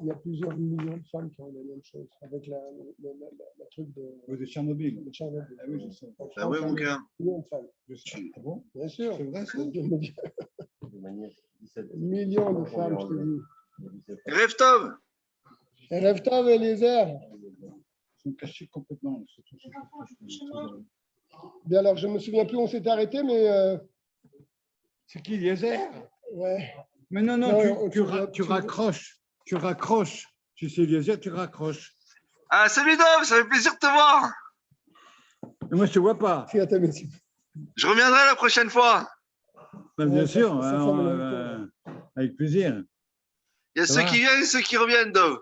Il y a plusieurs millions de femmes qui ont la même chose avec la truc de Tchernobyl. De Tchernobyl. Ah oui, je sais. Ah oui, mon gars. Millions de femmes. Ah bon? Bien sûr. C'est vrai, ça? Millions de femmes, je te dis. Rêve Tov. Rêve Tov, Eliezer. Ils sont cachés complètement. Bien, alors, je ne me souviens plus où on s'est arrêté, mais. C'est qui, Eliezer? Ouais. Mais non, tu raccroches. Tu raccroches. Tu sais, Eliezer, tu raccroches. Ah, salut Dov, ça fait plaisir de te voir. Mais moi, je ne te vois pas. Si, attends, mais si. Je reviendrai la prochaine fois. Ben, bien sûr, avec plaisir. Il y a ceux qui viennent et ceux qui reviennent, Dov.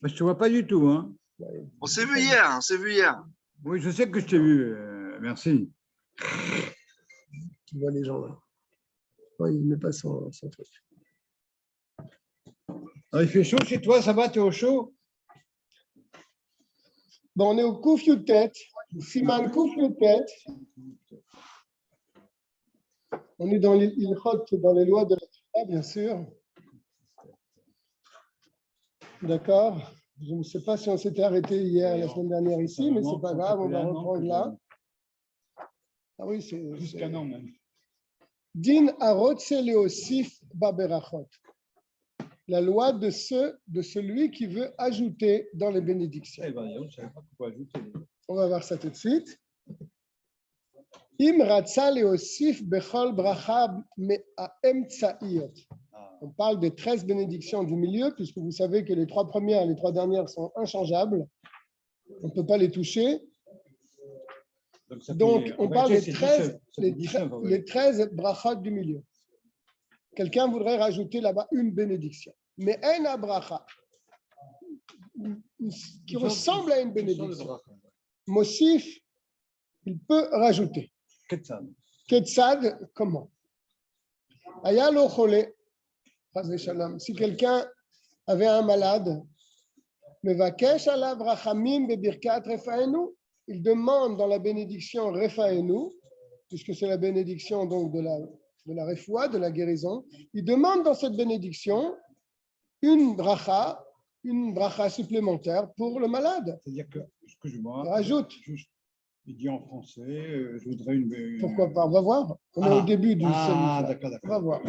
Ben, je ne te vois pas du tout. Hein. On s'est vu hier, Oui, je sais que je t'ai vu. Merci. Tu vois les gens là. Ouais, il ne met pas son truc. Alors, il fait chaud chez toi, ça va, tu es au chaud? Bon, on est au Kouf Yutet, Siman Kouf Yutet. On est dans l'Ilchot, dans les lois de la Torah, bien sûr. D'accord. Je ne sais pas si on s'était arrêté hier, la semaine dernière ici, mais ce n'est pas grave, on va reprendre là. Ah oui, c'est. Jusqu'à non, même. Din arotse leosif baberachot. La loi de celui qui veut ajouter dans les bénédictions. On va voir ça tout de suite. Im ratza leosif bechol bracha me'aemtsaiyot. On parle des 13 bénédictions du milieu, puisque vous savez que les 3 premières et les 3 dernières sont inchangeables. On ne peut pas les toucher. Donc, on parle des 13, les 13 brachot du milieu. Quelqu'un voudrait rajouter là-bas une bénédiction. Mais un bracha qui ressemble à une bénédiction. Mosif, il peut rajouter. Ketsad, comment? Aya lo chole. Si quelqu'un avait un malade, mevakesh alav rachamim bebirkat refaenu, il demande dans la bénédiction refaenu, puisque c'est la bénédiction donc de la refoua, de la guérison, il demande dans cette bénédiction une bracha supplémentaire pour le malade. C'est-à-dire que, excuse-moi, rajoute. Il dit en français, je voudrais une. Pourquoi pas? On va voir. On est au début du service. D'accord. On va voir.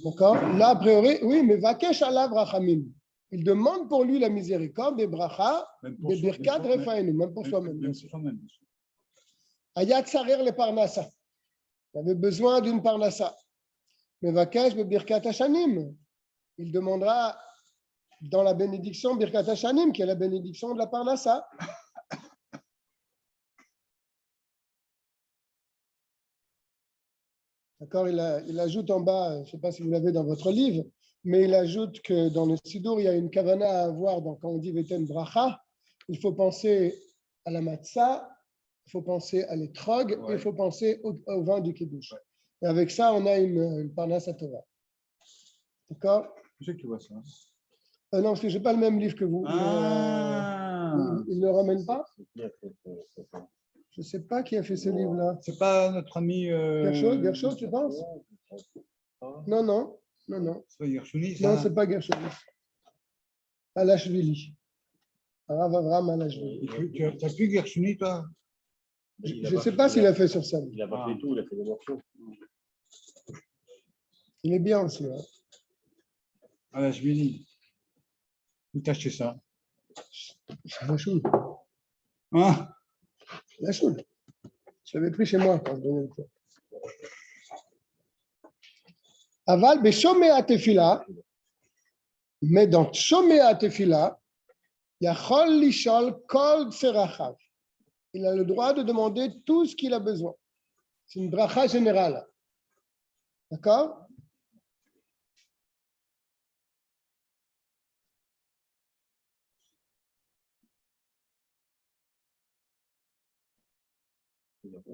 D'accord? Là, a priori, oui, mais vakesh alav rachamim. Il demande pour lui la miséricorde des brachas, des birkat refaenu, même pour soi-même. Ayat sarir le parnassa. Il avait besoin d'une parnassa. Mais vakesh be birkat hashanim. Il demandera dans la bénédiction birkat hashanim, qui est la bénédiction de la parnassa. D'accord, il ajoute en bas, je ne sais pas si vous l'avez dans votre livre, mais il ajoute que dans le Sidour, il y a une kavana à avoir quand on dit Veten Bracha. Il faut penser à la matzah, il faut penser à l'étrog, et il faut penser au vin du Kiddush. Ouais. Et avec ça, on a une parnasse Torah. D'accord? Je sais que tu vois ça. Non, parce que je n'ai pas le même livre que vous. Il ne le ramène pas? Je ne sais pas qui a fait ce livre-là. C'est pas notre ami. Gershon, tu penses? Non. C'est pas Gershoni, ça? Non, ce n'est pas Gershoni. Alashvili. Rav Avram Alashvili. Tu as plus Gershoni, toi? Je ne sais pas s'il a fait sur ça. Il n'a pas fait tout, il a fait des morceaux. Il est bien aussi. Hein. Alashvili. Où t'as acheté ça? La choule. Hein? La choule. Je l'avais pris chez moi quand je donnais le cours. Aval beshomea tefila, mais dans shomea tefila, yachol lishol kol tserachav. Il a le droit de demander tout ce qu'il a besoin. C'est une bracha générale. D'accord?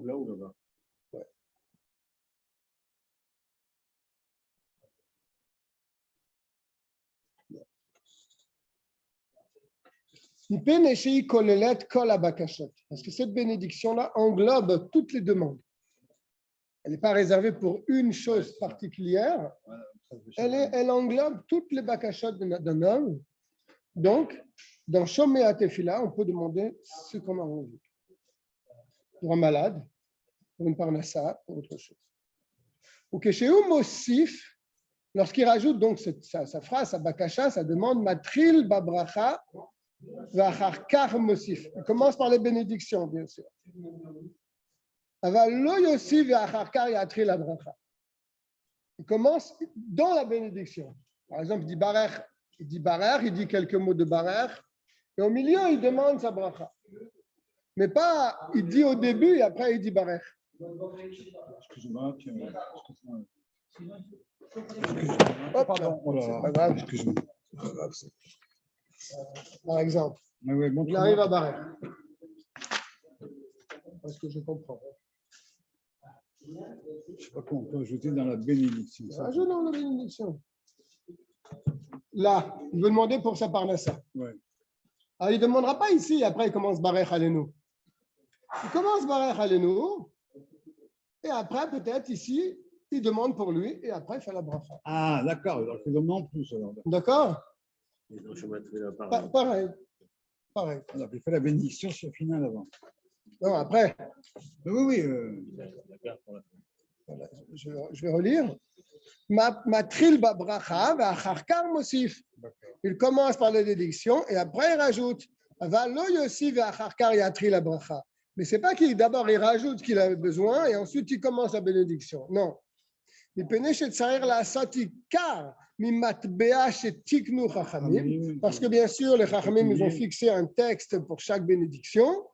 Là ou là-bas? Ouais. Parce que cette bénédiction-là englobe toutes les demandes. Elle n'est pas réservée pour une chose particulière. Elle englobe toutes les bakashot d'un homme. Donc, dans Shomea Tefila, on peut demander ce qu'on a envie. Pour un malade, pour une parnassa, pour autre chose. Ou que chez Mosif, lorsqu'il rajoute donc sa phrase, sa bakasha, sa demande, matril babracha v'acharkar mosif. Il commence par les bénédictions, bien sûr. Aval lo yosif v'acharkar yatril abracha. Il commence dans la bénédiction. Par exemple, il dit barer, il dit quelques mots de barer, et au milieu, il demande sa bracha. Mais pas, il dit au début et après, il dit barer. Excuse-moi. Pardon. Oh là là. C'est pas grave. Excuse-moi. Par exemple, il arrive à barer. Parce que je comprends. Je ne sais pas quoi on peut ajouter dans la bénédiction. Ajoute dans la bénédiction. Là, il veut demander pour sa parnassa. Ouais. Alors, il ne demandera pas ici, après il commence Barech Alenu. Il commence Barech Alenu, et après, peut-être ici, il demande pour lui, et après, il fait la bracha. Ah, d'accord. Alors, je demande plus. Alors. D'accord? Pareil. Alors, il fait la bénédiction sur le final avant. Non, après. Oui. Voilà, je vais relire. Matril babracha v'acharkar mosif. Il commence par la bénédiction et après il rajoute. Aval lo yosif v'acharkar yatril la bracha. Mais c'est pas qu'il d'abord il rajoute ce qu'il a besoin et ensuite il commence la bénédiction. Non. Il pénèche et tsarir la satikar mimatbea shetiknu chachamim. Parce que bien sûr les chachamim ils ont fixé un texte pour chaque bénédiction.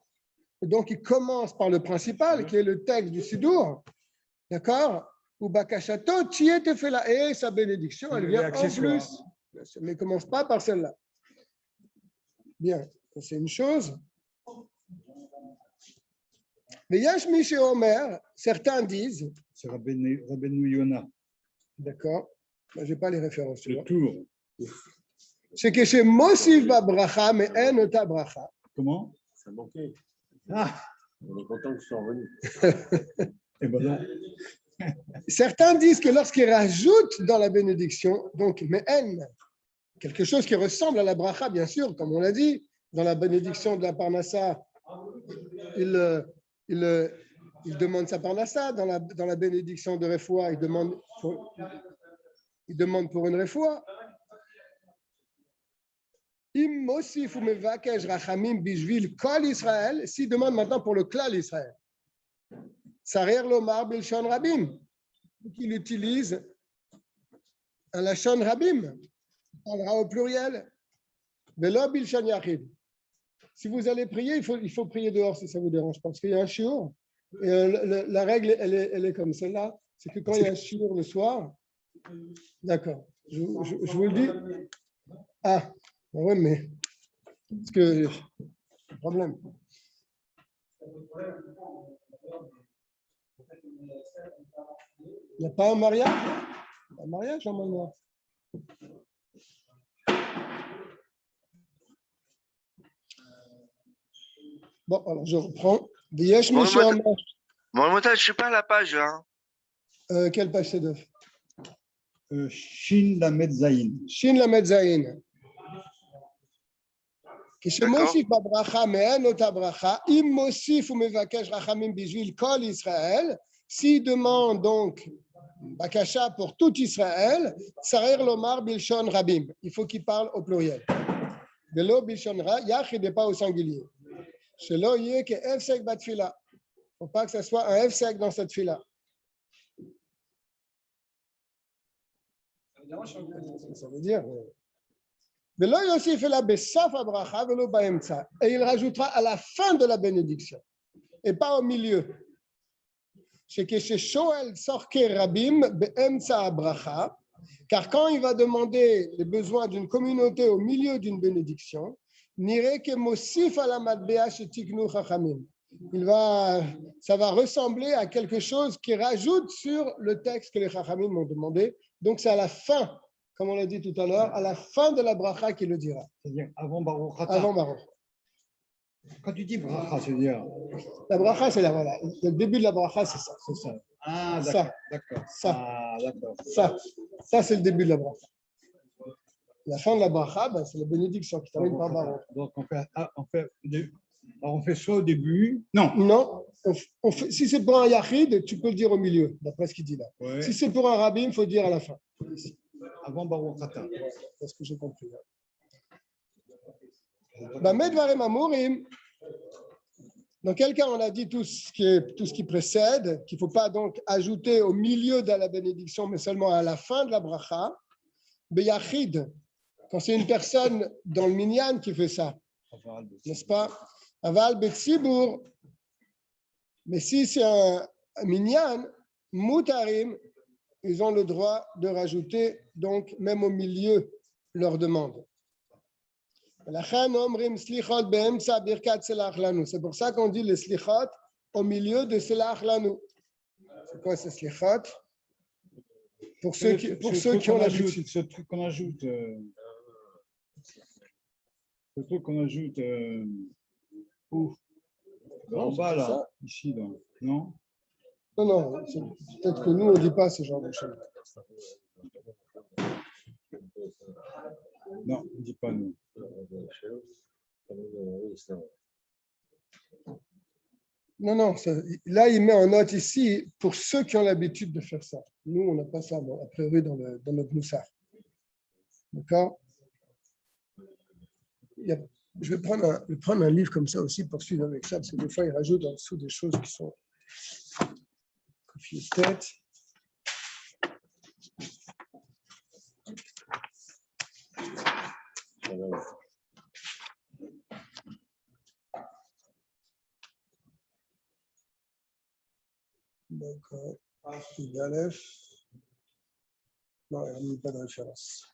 Et donc il commence par le principal qui est le texte du Sidour. D'accord? Ou Bakashato, Tiet te fait la et sa bénédiction, elle vient en plus. Mais ne commence pas par celle-là. Bien, c'est une chose. Mais Yash Miché Omer, certains disent. C'est Rabbeinu Yonah. D'accord. Je n'ai pas les références. Le tour. C'est que chez Mosif Babracha, mais en ota bracha. Comment? Ça manquait. Ah, On est content qu'ils soient revenus. et ben non. Certains disent que lorsqu'ils rajoutent dans la bénédiction, donc me'en, quelque chose qui ressemble à la bracha, bien sûr, comme on l'a dit, dans la bénédiction de la parnassa, il demande sa parnassa, dans la bénédiction de refoua, il demande pour une refoua. Im mosif ou mevakesh rachamim bishvil kol Israël, s'il demande maintenant pour le klal Israël. Sarir lomar bilshon rabim, qu'il utilise un lashon rabim, il parlera au pluriel, velo bilshon yachid. Si vous allez prier, il faut prier dehors si ça vous dérange, parce qu'il y a un shiur, et la règle elle est comme celle-là, c'est que quand il y a un shiur le soir, d'accord, je vous le dis. Ah, oui, mais parce que problème. Il n'y a pas un mariage? Un mariage normalement. Bon, alors je reprends. Bon, le montage, je ne suis pas à la page. Hein. Quelle page c'est de Shin Lamed Zayin. Shin Lamed Zayin. כשמוסיף בברכה מעין אותה ברכה, אם מוסיף ומבקש רחמים בשביל כל ישראל, s'il demande donc bakasha pour tout Israël, tsarir lomar bilshon rabim. Il faut qu'il parle au pluriel. Velo bilshon yachid et pas au singulier. Shelo yeh ke efsek batfila. Il ne faut pas que ce soit un efsek dans cette fila. Ça veut dire. Et il rajoutera à la fin de la bénédiction et pas au milieu. Car quand il va demander les besoins d'une communauté au milieu d'une bénédiction, ça va ressembler à quelque chose qui rajoute sur le texte que les Chachamim m'ont demandé. Donc c'est à la fin. Comme on l'a dit tout à l'heure, à la fin de la bracha qu'il le dira. C'est-à-dire avant Baruch Ata. Avant Baruch. Quand tu dis bracha, c'est-à-dire. La bracha, c'est là, voilà. Le début de la bracha, c'est ça. Ah, Ça. d'accord. Ça. Ah, d'accord. Ça, c'est le début de la bracha. La fin de la bracha, ben, c'est la bénédiction qui termine par Baruch. Donc, on fait soit au début. Non. Non, si c'est pour un yachid, tu peux le dire au milieu, d'après ce qu'il dit là. Ouais. Si c'est pour un rabbin, il faut le dire à la fin. Ici. Avant Baruch Ata. C'est ce que j'ai compris. Medvarim Amurim. Dans quel cas on a dit tout ce qui précède, qu'il ne faut pas donc ajouter au milieu de la bénédiction, mais seulement à la fin de la bracha. Beyachid, quand c'est une personne dans le minyan qui fait ça, n'est-ce pas? Aval betsibour. Mais si c'est un minyan, mutarim, ils ont le droit de rajouter, donc même au milieu, leur demande. C'est pour ça qu'on dit les slichot au milieu de selach lanu. C'est quoi ces slichot? Pour ceux qui ont l'habitude. Ce truc qu'on ajoute. Où? En bas, là. Ça? Ici, là. Non? Non. Peut-être que nous, on ne dit pas ce genre de choses. Non, on ne dit pas nous. Non. Là, il met en note ici pour ceux qui ont l'habitude de faire ça. Nous, on n'a pas ça, a priori, dans notre moussard. D'accord? Je vais prendre un livre comme ça aussi pour suivre avec ça, parce que des fois, il rajoute en dessous des choses qui sont confuse-tête. D'accord. Aleph. Non, il n'y a pas de référence.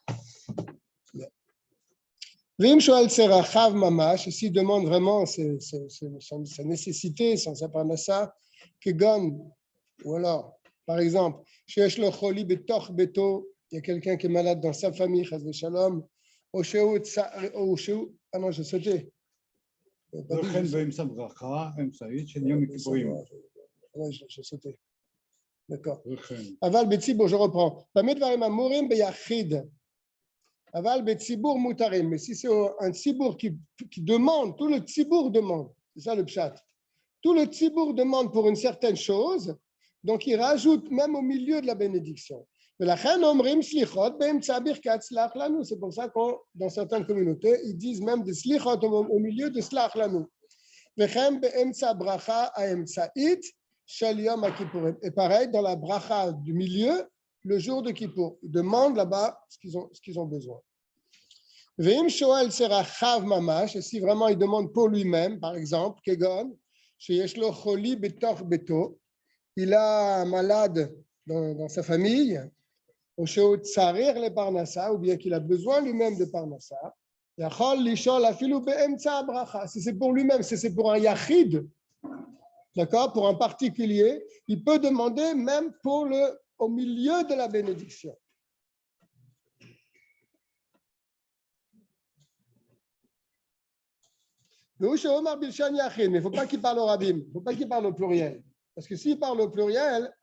Vim Shoal Serachav Mamash, s'il demande vraiment sa nécessité, sa parnassa, Kegon, ou alors, par exemple, Sheesh Lo Choli Betoch Beto, il y a quelqu'un qui est malade dans sa famille, Chas v'Shalom, ah non, j'ai sauté. Oui, j'ai sauté. D'accord. Aval Betsibour, je reprends. Bamidvarim Amurim Beyachid. Aval Betsibour Mutarim. Mais si c'est un Tzibour qui demande, tout le Tzibour demande, c'est ça le pshat. Tout le Tzibour demande pour une certaine chose, donc il rajoute même au milieu de la bénédiction. C'est pour ça que dans certaines communautés, ils disent même des slichot au milieu de slach lanu. Et pareil, dans la bracha du milieu, le jour de Kippour, ils demandent là-bas ce qu'ils ont besoin. Et si vraiment il demande pour lui-même, par exemple, Kegon, il a un malade dans sa famille, ou bien qu'il a besoin lui-même de parnassa, si c'est pour lui-même, si c'est pour un yachid, d'accord, pour un particulier, il peut demander même au milieu de la bénédiction. Mais il ne faut pas qu'il parle au rabbin, il ne faut pas qu'il parle au pluriel. Parce que s'il parle au pluriel,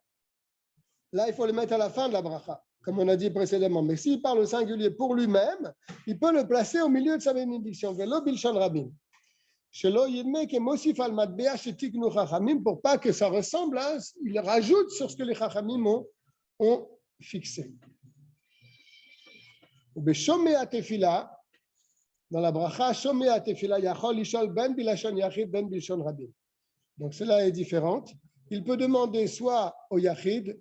là, il faut le mettre à la fin de la bracha, comme on a dit précédemment. Mais s'il parle au singulier pour lui-même, il peut le placer au milieu de sa bénédiction. Pour pas que ça ressemble, hein, il rajoute sur ce que les chachamim ont fixé. Dans la bracha, Shomea Tefila, Yachol Ishol Ben Bilashon Yachid Ben Bilashon Rabim. Donc cela est différent. Il peut demander soit au Yachid,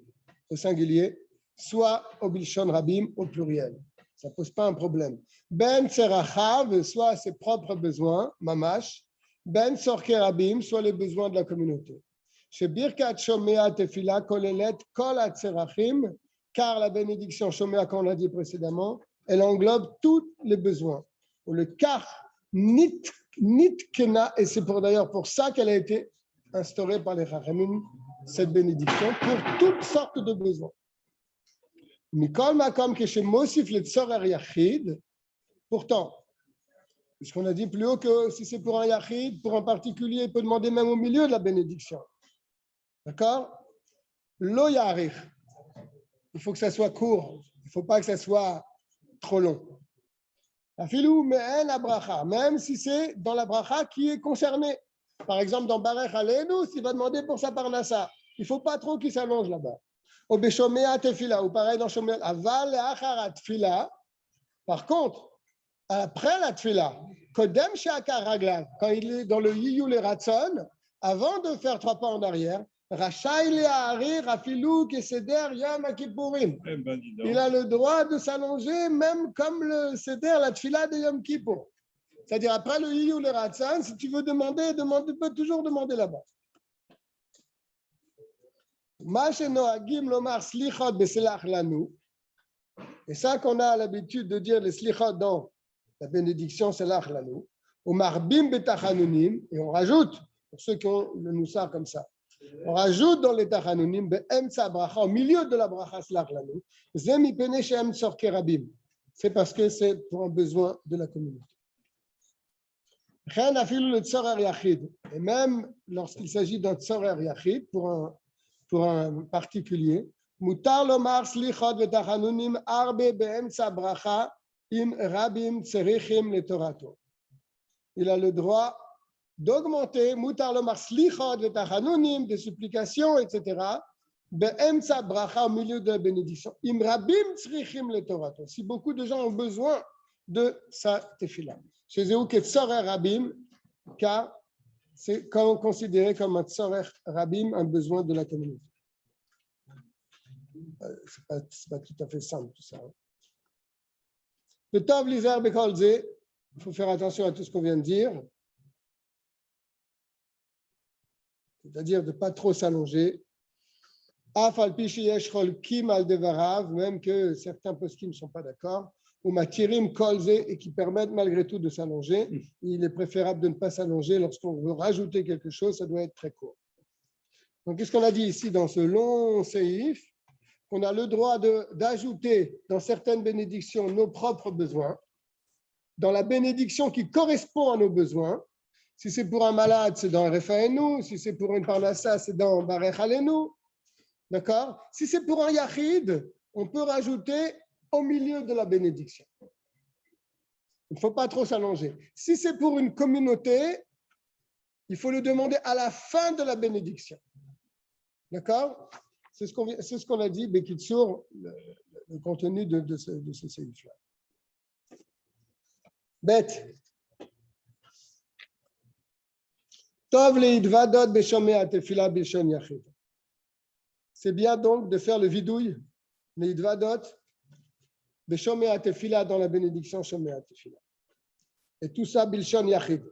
au singulier, soit au Bilashon Rabim, au pluriel. Ça ne pose pas un problème. Ben Serachav, soit ses propres besoins, Mamash. Ben Sorke Rabim, soit les besoins de la communauté. Chez Birkat Shomea Tefila, Kolelet Kol Atserachim, car la bénédiction Shomea, comme on l'a dit précédemment, elle englobe tous les besoins. Ou le kar nitkena, et c'est d'ailleurs pour ça qu'elle a été instaurée par les Chachamim, cette bénédiction, pour toutes sortes de besoins. Mikol makom keshe mosif le tzorer yachid, pourtant, puisqu'on a dit plus haut que si c'est pour un yachid, pour un particulier, il peut demander même au milieu de la bénédiction. D'accord? Lo yarich. Il faut que ça soit court. Il ne faut pas que ça soit trop long. Afilou me'en la bracha, même si c'est dans la bracha qui est concernée. Par exemple, dans Barech Aleinu, s'il va demander pour sa parnassa, il ne faut pas trop qu'il s'allonge là-bas. Au Beshomea Tefila, ou pareil dans Shomea, Aval Achara Tefila. Par contre, après la Tefila, Kodem Sheakar Raglav, quand il est dans le Yiyu le Ratson, avant de faire 3 pas en arrière, Rachai Le'ari Rafilou Keseder Yom Kippourim. Il a le droit de s'allonger, même comme le Seder, la Tefila de Yom Kippour. C'est-à-dire, après le Yiyu le Ratson, si tu veux demander, tu peux toujours demander là-bas. Et ça qu'on a l'habitude de dire les slichot dans la bénédiction, c'est l'achlanu. Au marbim betachanunim, et on rajoute, pour ceux qui ont le noussar comme ça, on rajoute dans les tachanunim, au milieu de la bracha, c'est l'achlanu. C'est parce que c'est pour un besoin de la communauté. Et même lorsqu'il s'agit d'un tzorer yachid, pour un particulier, mutar lomar slichot v'tachanunim arbe be'emtza bracha im rabim tzerichim letorato. Il a le droit d'augmenter mutar lomar slichot v'tachanunim, des supplications, etc. Be'emtza bracha, au milieu de la bénédiction. Im rabim tzerichim letorato. Si beaucoup de gens ont besoin de sa tefila. Chez eux, que tzorer rabim, car c'est considéré comme un tzorer rabim, un besoin de la communauté. C'est pas tout à fait simple tout ça. Le tov lizer bekolze, il faut faire attention à tout ce qu'on vient de dire, c'est-à-dire de ne pas trop s'allonger. Af al pi sheyesh cholkim al devarav, même que certains poskim ne sont pas d'accord. Ou matirim kolze, et qui permettent malgré tout de s'allonger. Il est préférable de ne pas s'allonger lorsqu'on veut rajouter quelque chose, ça doit être très court. Donc, qu'est-ce qu'on a dit ici dans ce long séif? On a le droit d'ajouter dans certaines bénédictions nos propres besoins, dans la bénédiction qui correspond à nos besoins. Si c'est pour un malade, c'est dans Refaenu. Si c'est pour une parnassa, c'est dans Barech Aleinu. D'accord? Si c'est pour un yachid, on peut rajouter au milieu de la bénédiction. Il ne faut pas trop s'allonger. Si c'est pour une communauté, il faut le demander à la fin de la bénédiction. D'accord? C'est ce qu'on a dit, Bekitsour, le contenu de ce séif-là. Bête. Tov leidvadot beshomea tefila bishon yachid. C'est bien donc de faire le vidouille, leidvadot beshomea tefila dans la bénédiction shomea tefila. Et tout ça bishon yachid,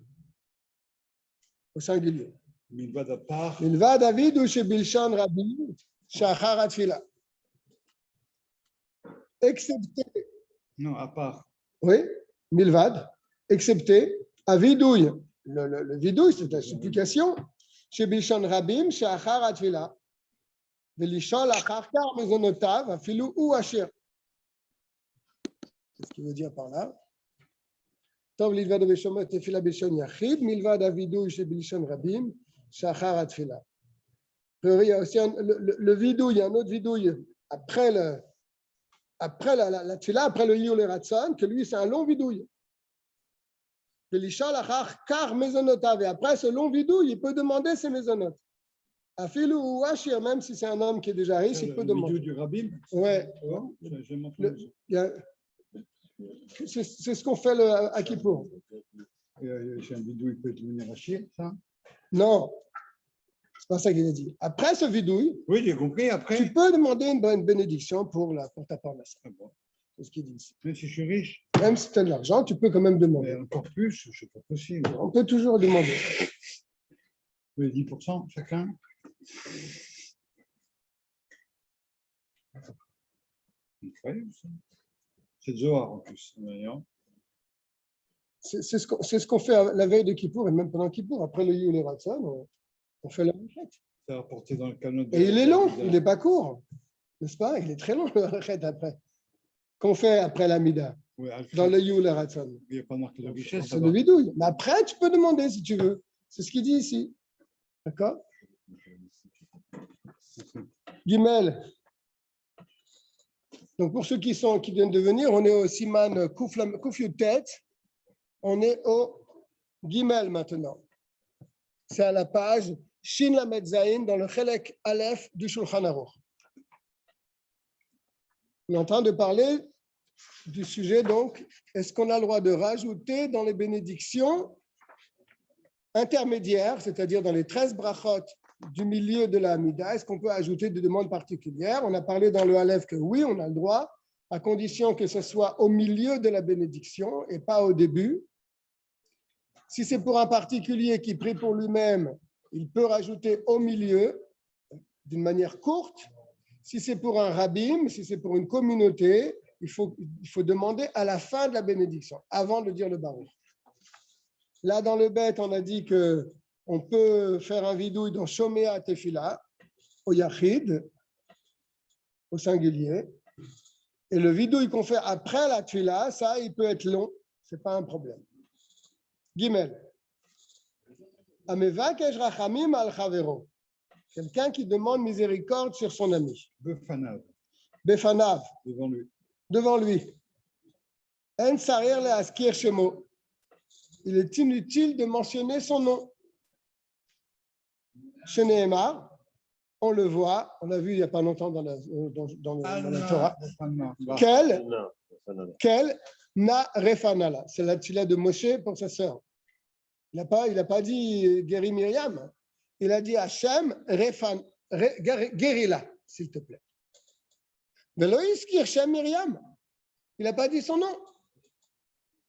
au singulier. Milvad à part. Milvad David ou chez Bilshan Rabbi. Shachar Atfila. Excepté. Non, à part. Oui, Milvad, excepté à vidouille. Le vidouille, c'est la supplication. Chez Bilshan Rabim, Shachar Atfila. Velishon Lachar Kar Mezonotav, Afilou ou Asher. Qu'est-ce qu'il veut dire par là? Tov Lidvad Beshomot Tefila Bilshon Yachid, Milvad Avidouille chez Bilshan Rabim, Shachar Atfila. Il y a aussi le vidouille, il y a un autre vidouille après la tefila, après le Yiyu le Ratson, que lui c'est un long vidouille. Et après ce long vidouille, il peut demander ses maisonnotes. Afilou ou Ashir, même si c'est un homme qui est déjà riche, il peut demander. Le vidouille du rabbin. Ouais. C'est ce qu'on fait à Kippour. C'est un vidouille qui peut devenir Ashir, ça? Non. C'est pas ça qu'il a dit. Après ce vidouille, oui, j'ai compris. Après, tu peux demander une bénédiction pour ta parnassa. Ah bon. C'est ce qu'il dit ici. Même si je suis riche. Même si tu as de l'argent, tu peux quand même demander. Mais encore plus, je ne sais pas possible. On peut toujours demander. Les 10% chacun. Incroyable ça. C'est Zohar en plus. C'est ce qu'on fait la veille de Kippour et même pendant Kippour. Après le Yiyu le Ratson, on fait la même fête. C'est rapporté dans le canon. Et il est long, il n'est pas court. N'est-ce pas? Il est très long le fête après. Qu'on fait après l'Amida. Oui, dans le Yiyu le Ratson. Il n'y a pas marqué de richesse. C'est le vidouille. Mais après, tu peux demander si tu veux. C'est ce qu'il dit ici. D'accord? Gimel. Donc, pour ceux qui viennent de venir, on est au Siman Kouf Yutet. On est au Gimel maintenant. C'est à la page Shin Lamed Zayin dans le Chelek Aleph du Shulchan Aruch. On est en train de parler du sujet, donc, est-ce qu'on a le droit de rajouter dans les bénédictions intermédiaires, c'est-à-dire dans les 13 brachot du milieu de la Hamida, est-ce qu'on peut ajouter des demandes particulières? On a parlé dans le Aleph que oui, on a le droit, à condition que ce soit au milieu de la bénédiction et pas au début. Si c'est pour un particulier qui prie pour lui-même, il peut rajouter au milieu d'une manière courte. Si c'est pour un rabbin, si c'est pour une communauté, il faut demander à la fin de la bénédiction, avant de dire le baruch. Là, dans le bet, on a dit qu'on peut faire un vidouille dans Shomea Tefila, au Yachid, au singulier. Et le vidouille qu'on fait après la Tefila, ça, il peut être long, ce n'est pas un problème. Gimel. Amevakesh rachamim al chavero. Quelqu'un qui demande miséricorde sur son ami. Befanav. Befanav. Devant lui. Devant lui. En sarir le askir shemo. Il est inutile de mentionner son nom. Chez Nehemar, on le voit, on l'a vu il n'y a pas longtemps dans la Torah. Quel na refanala. C'est la tfila de Moshe pour sa sœur. Il n'a pas dit guéri Myriam. Il a dit Hachem, guéris-la, s'il te plaît. Mais Loïs Kirchem Myriam, il n'a pas dit son nom.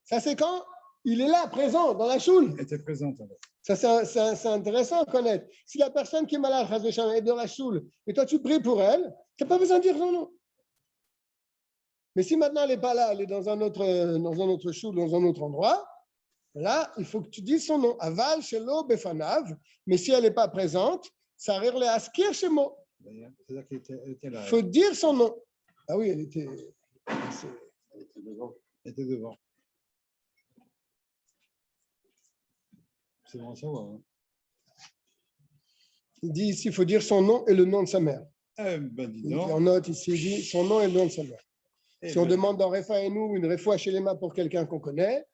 Ça, c'est quand il est là, présent, dans la choule. Il était présent. Ça, c'est intéressant à connaître. Si la personne qui est malade est dans la choule, et toi, tu pries pour elle, tu n'as pas besoin de dire son nom. Mais si maintenant elle n'est pas là, elle est dans un autre choule, dans un autre endroit, là, il faut que tu dises son nom. Aval, Shelo, Befanav. Mais si elle n'est pas présente, ça rire les askir chez moi. C'est-à-dire qu'elle était là. Il faut dire son nom. Ah oui, elle était devant. Elle était devant. C'est bon à savoir. Hein. Il dit ici, il faut dire son nom et le nom de sa mère. Dis donc. En note ici, il dit son nom et le nom de sa mère. Si on demande dans Refa et nous une Refa chez les mains pour quelqu'un qu'on connaît,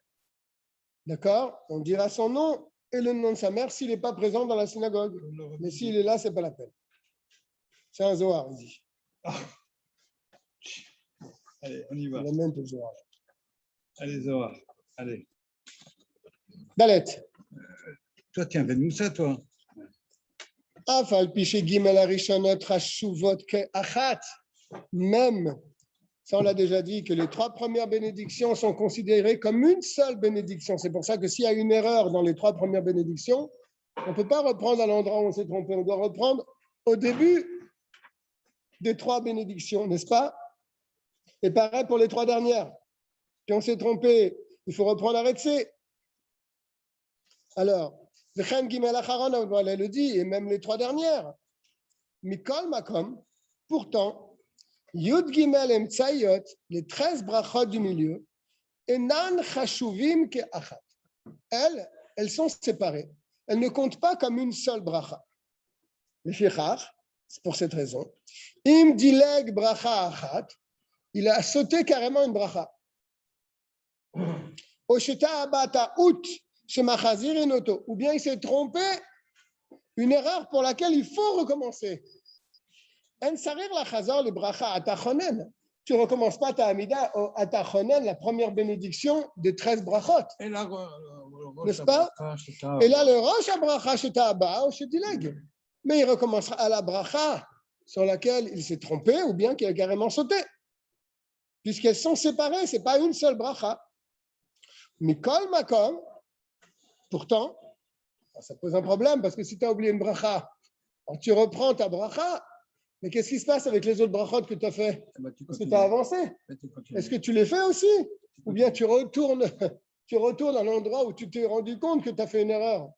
d'accord, on dira son nom et le nom de sa mère s'il n'est pas présent dans la synagogue. Mais s'il est là, ce n'est pas la peine. C'est un Zohar, il dit. Allez, on y va. Il amène tout le Zohar. Allez, Zohar. Allez. Dalet. Toi, tiens, fais-nous ça, toi. Même, ça on l'a déjà dit, que les 3 premières bénédictions sont considérées comme une seule bénédiction. C'est pour ça que s'il y a une erreur dans les 3 premières bénédictions, on ne peut pas reprendre à l'endroit où on s'est trompé. On doit reprendre au début des 3 bénédictions, n'est-ce pas? Et pareil pour les 3 dernières. Si on s'est trompé, il faut reprendre à Retsé. Alors, le Chen Gimel Acharon, elle le dit, et même les 3 dernières. Mikol Makom, pourtant, Yud Gimel Emtsayot, les 13 brachot du milieu, Enan Chashuvim Ke Achat. Elles sont séparées. Elles ne comptent pas comme une seule bracha. C'est pour cette raison. Im Dileg Bracha Achat, il a sauté carrément une bracha. Osheta Abata Out. Ou bien il s'est trompé, une erreur pour laquelle il faut recommencer. Tu ne recommences pas ta Amida à Tachonen, la première bénédiction des 13 brachot. N'est-ce pas? Et là, le Rosh HaBracha chez Ta'aba ou chez Dileg. Mais il recommencera à la bracha sur laquelle il s'est trompé ou bien qu'il a carrément sauté. Puisqu'elles sont séparées, ce n'est pas une seule bracha. Mikol Makom. Pourtant, ça pose un problème parce que si tu as oublié une bracha, tu reprends ta bracha, mais qu'est-ce qui se passe avec les autres brachot que tu as fait? Est-ce que tu as avancé? Est-ce que tu les fais aussi? Ou bien tu retournes à l'endroit où tu t'es rendu compte que tu as fait une erreur?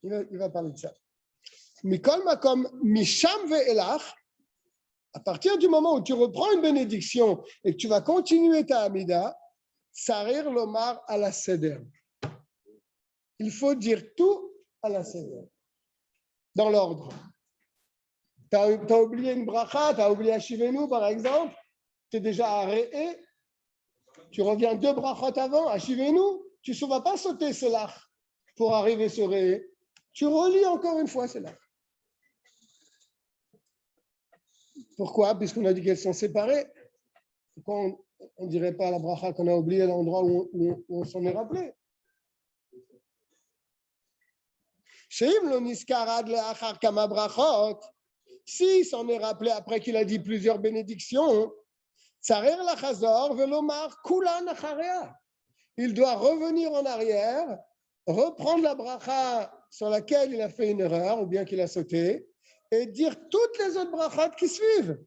Il va parler de ça. Mikol makom misham ve'elach, à partir du moment où tu reprends une bénédiction et que tu vas continuer ta Amida, sarir lomar à la seder. Il faut dire tout à la Seder, dans l'ordre. Tu as oublié une bracha, tu as oublié Ashivenu par exemple, tu es déjà à Re'e, tu reviens 2 brachot avant, Ashivenu, tu ne vas pas sauter Selach pour arriver sur Re'e. Tu relis encore une fois Selach. Pourquoi? Puisqu'on a dit qu'elles sont séparées. Pourquoi on ne dirait pas la bracha qu'on a oublié l'endroit où on s'en est rappelé? Si s'en est rappelé après qu'il a dit plusieurs bénédictions, il doit revenir en arrière, reprendre la bracha sur laquelle il a fait une erreur ou bien qu'il a sauté et dire toutes les autres brachot qui suivent.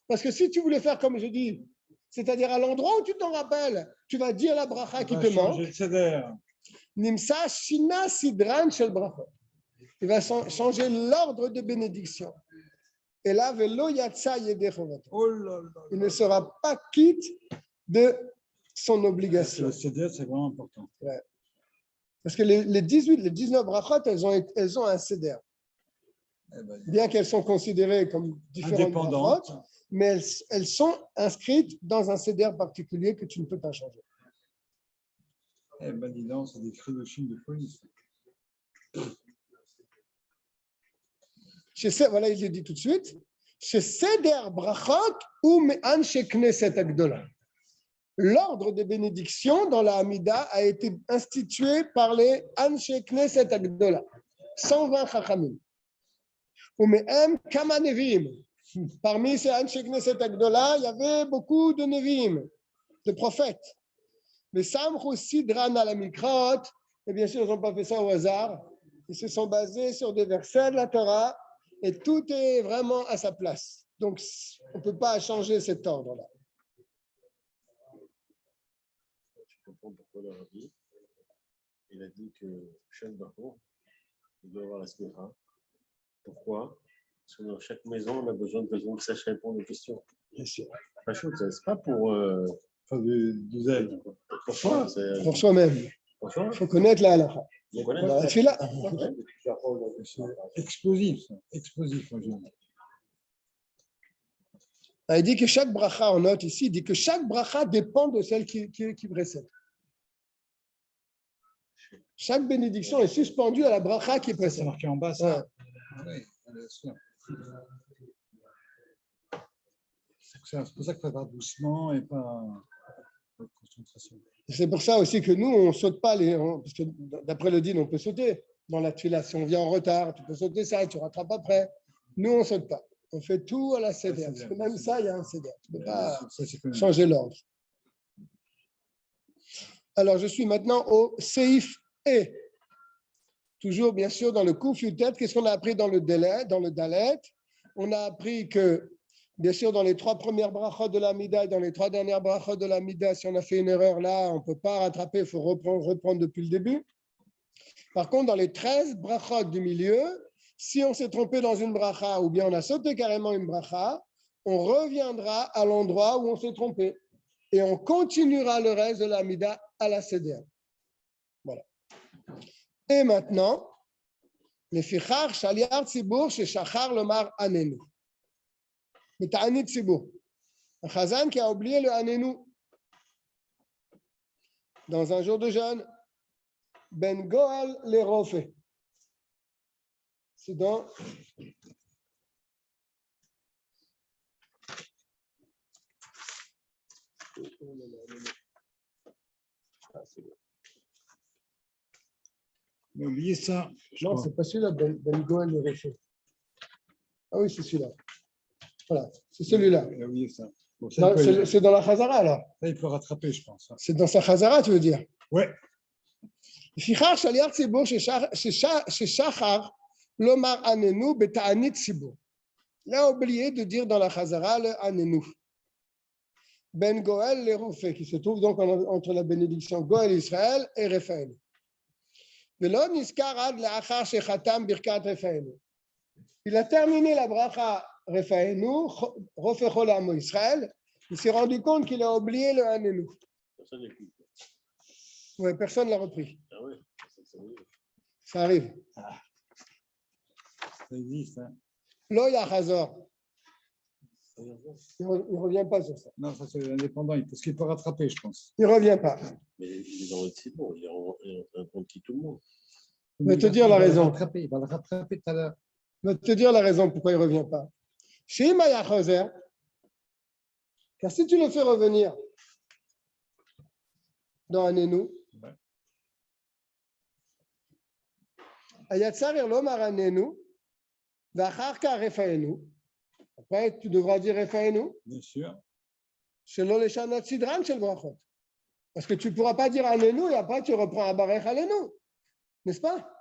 Parce que si tu voulais faire comme je dis, c'est-à-dire à l'endroit où tu t'en rappelles, tu vas dire la bracha qui te manque. Nimsa shina sidran shel brachot. Il va changer l'ordre de bénédiction. Et là, velo yatsa yedei chovato. Il ne sera pas quitte de son obligation. Le CDR, c'est vraiment important. Ouais. Parce que les 19 brachot, elles ont un CDR. Bien qu'elles sont considérées comme différentes brachot, mais elles sont inscrites dans un CDR particulier que tu ne peux pas changer. Eh ben, dis donc, c'est des cris de chine de police. Voilà, il le dit tout de suite. Chez Seder Brachot ou Me'an Knesset Agdola. L'ordre des bénédictions dans la Hamida a été institué par les Anshe Knesset Agdola, 120 Chachamim. Ou Me'em Kama Neviim. Parmi ces Anshe Knesset Agdola, il y avait beaucoup de Neviim, de prophètes. Mais Samchou Sidran al Mikrot, et bien sûr, ils n'ont pas fait ça au hasard. Ils se sont basés sur des versets de la Torah et tout est vraiment à sa place. Donc, on ne peut pas changer cet ordre-là. Je comprends pourquoi le Rabbi, il a dit que chaque barreau, il doit avoir la smicha. Pourquoi? Parce que dans chaque maison, on a besoin de personnes qui sachent répondre aux questions. Bien sûr. C'est pas pour du zèle. pour soi, Pour soi-même. Il faut connaître la halakha. La tfila. C'est explosif, ça. Explosif, moi, je dis. Il dit que chaque bracha, on note ici, il dit que chaque bracha dépend de celle qui précède. Chaque bénédiction est suspendue à la bracha qui C'est précède. marqué en bas, ça. Ouais. Oui, bien sûr. C'est pour ça qu'il faut faire doucement et pas avec concentration. C'est pour ça aussi que nous, on ne saute pas, parce que d'après le din, on peut sauter dans la tfila. Si on vient en retard, tu peux sauter ça et tu rattrapes après. Nous, on ne saute pas. On fait tout à la CDR. Parce que même ça, il y a un CDR. Tu ne peux pas changer l'ordre. Alors, je suis maintenant au Seif E. Toujours, bien sûr, dans le Kouf Yutet. Qu'est-ce qu'on a appris dans le Dalet? On a appris que, bien sûr, dans les 3 premières brachot de la Mida et dans les 3 dernières brachot de la Mida, si on a fait une erreur là, on ne peut pas rattraper, il faut reprendre depuis le début. Par contre, dans les 13 brachot du milieu, si on s'est trompé dans une bracha ou bien on a sauté carrément une bracha, on reviendra à l'endroit où on s'est trompé et on continuera le reste de la Mida à la CDR. Voilà. Et maintenant, les fichar shaliar tzibur sheshachar lomar anenu. Le ta'anit tzibur. Un chazan qui a oublié le anenu dans un jour de jeûne. Ben goal le rofe. C'est dans Mais oubliez ça. non, c'est pas celui-là, Ben goal le rofe. Ah oui, c'est celui-là. Voilà, c'est celui-là. Oubliez ça. Bon, C'est dans la Chazara, là. Ça, il peut rattraper, je pense. C'est dans sa Chazara, tu veux dire? Ouais. Fichar shaliar tzibur sheshachar lomar anenu beta'anit tzibur. Il a oublié de dire dans la Chazara le anenu. Ben Goël le Roufé, qui se trouve donc entre la bénédiction Goël Israël et Raphaël. Velo niskar ad le'achar shechatam birkat Raphaël. Il a terminé la bracha Raphaël, Rofe chol amo Israël. Il s'est rendu compte qu'il a oublié le anenu. Personne n'écoute. Oui, personne ne l'a repris. Ah oui, ça veut dire. Ça arrive. Ça existe. Hein. Lo Yachazor. Il ne revient pas sur ça. Non, ça c'est l'indépendant, parce qu'il peut rattraper, je pense. Il ne revient pas. Mais il est dans le bon, il rencontre tout le monde. Je vais te dire la raison. Il va le rattraper tout à l'heure. Je vais te dire la raison pourquoi il ne revient pas. Chez Maya Choser, car si tu le fais revenir dans Anenu, Ayatzar l'Omar Anenu, Vacharka Refaenu. Après, tu devras dire Refaenu. Bien sûr. Shelo Leshanat Sidran Shel Brachot. Parce que tu ne pourras pas dire Anenu et après tu reprends Abarech Alenu. N'est-ce pas?